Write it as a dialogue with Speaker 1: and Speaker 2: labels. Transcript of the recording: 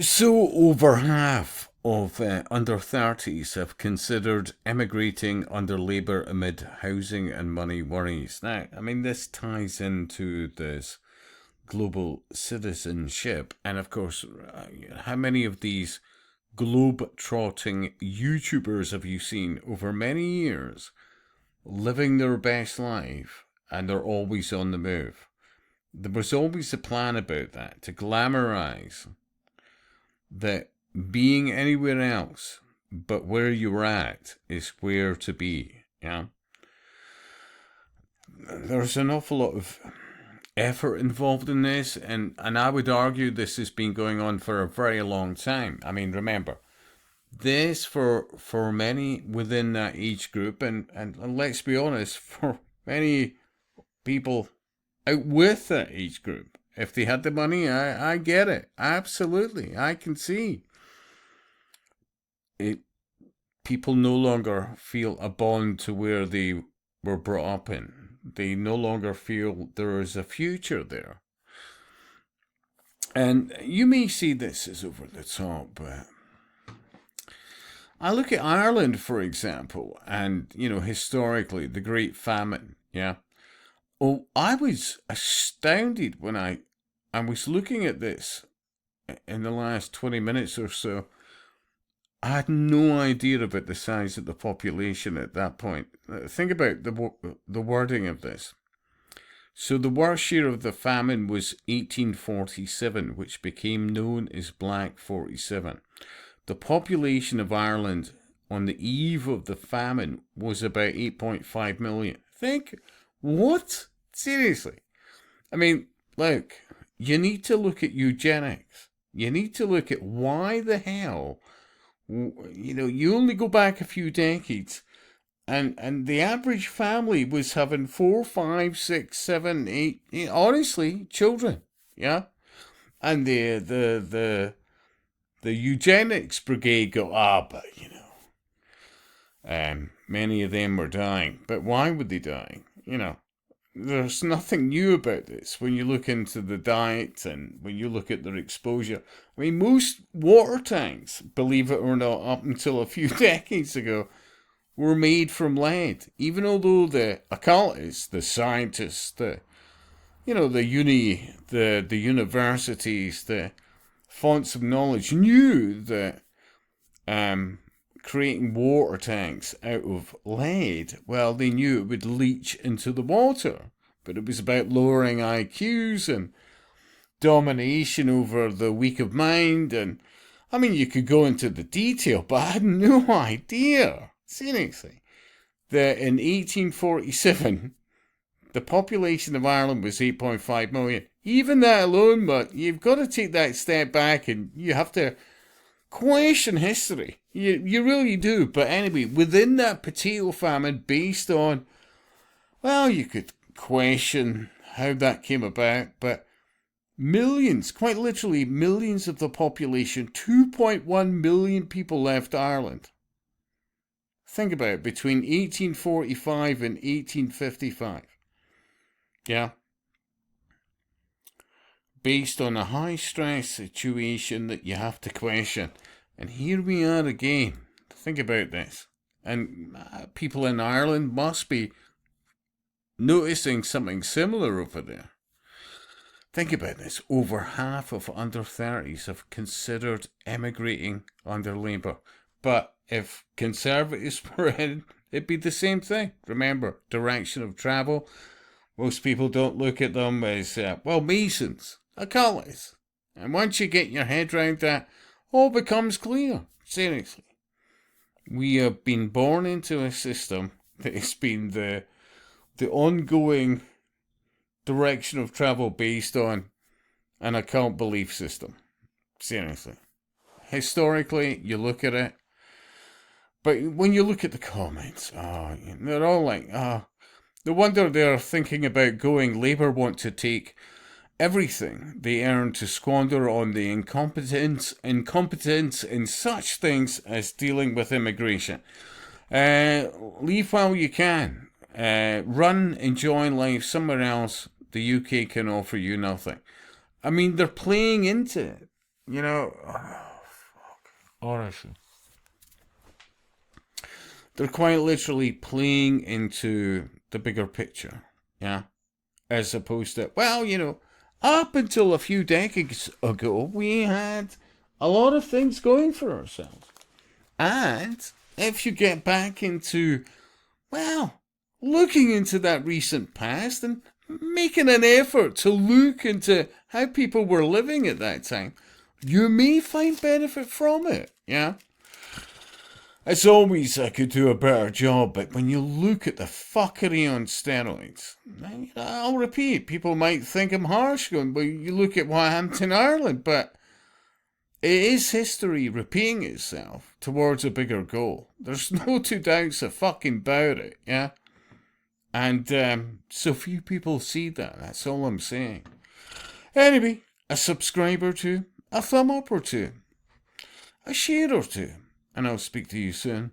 Speaker 1: So, over half of under 30s have considered emigrating under Labour amid housing and money worries. Now, I mean, this ties into this global citizenship, and of course, how many of these globe-trotting YouTubers have you seen over many years living their best life and they're always on the move? There was always a plan about that to glamorize that being anywhere else but where you're at is where to be. Yeah, there's an awful lot of effort involved in this, and I would argue this has been going on for a very long time. I mean, remember, this for many within that age group, and let's be honest, for many people out with that age group, if they had the money, I get it. Absolutely. I can see it. People no longer feel a bond to where they were brought up in. They no longer feel there is a future there. And you may see this as over the top, but I look at Ireland, for example, and, historically, the Great Famine, yeah. Oh, I was astounded when I was looking at this in the last 20 minutes or so. I had no idea about the size of the population at that point. Think about the wording of this. So the worst year of the famine was 1847, which became known as Black 47. The population of Ireland on the eve of the famine was about 8.5 million. Think, what? Seriously? I mean, look, you need to look at eugenics. You need to look at why the hell, you only go back a few decades, and the average family was having 4, 5, 6, 7, 8, honestly, children, yeah? And the eugenics brigade go, but, many of them were dying. But why would they die? There's nothing new about this when you look into the diet and when you look at their exposure. I mean, most water tanks, believe it or not, up until a few decades ago, were made from lead. Even although the occultists, the scientists, the universities, the fonts of knowledge knew that creating water tanks out of lead, well, they knew it would leach into the water. But it was about lowering IQs and domination over the weak of mind. And I mean, you could go into the detail, but I had no idea, seriously, that in 1847, the population of Ireland was 8.5 million. Even that alone, but you've got to take that step back and you have to question history. You really do. But anyway, within that potato famine, based on, well, you could question how that came about, but millions, quite literally millions of the population, 2.1 million people left Ireland. Think about it, between 1845 and 1855. Yeah. Based on a high stress situation that you have to question. And here we are again. Think about this. And people in Ireland must be noticing something similar over there. Think about this. Over half of under 30s have considered emigrating under Labour. But if Conservatives were in, it'd be the same thing. Remember, direction of travel. Most people don't look at them as, Masons, occultists. And once you get your head round that, all becomes clear. Seriously. We have been born into a system that has been the ongoing direction of travel based on an occult belief system. Seriously. Historically, you look at it, but when you look at the comments, they're all like, no wonder they're thinking about going. Labour want to take everything they earn to squander on the incompetence in such things as dealing with immigration. Leave while you can. Run, enjoy life somewhere else. The UK can offer you nothing. I mean, they're playing into it. You know, oh, fuck. Honestly. They're quite literally playing into the bigger picture, yeah? As opposed to, well, you know, up until a few decades ago, we had a lot of things going for ourselves. And if you get back into, well, looking into that recent past and making an effort to look into how people were living at that time, you may find benefit from it, yeah? As always, I could do a better job, but when you look at the fuckery on steroids, I'll repeat, people might think I'm harsh going, but you look at what happened in Ireland, but it is history repeating itself towards a bigger goal. There's no two doubts about it, yeah? And so few people see that, that's all I'm saying. Anyway, a subscribe or two, a thumb up or two, a share or two, and I'll speak to you soon.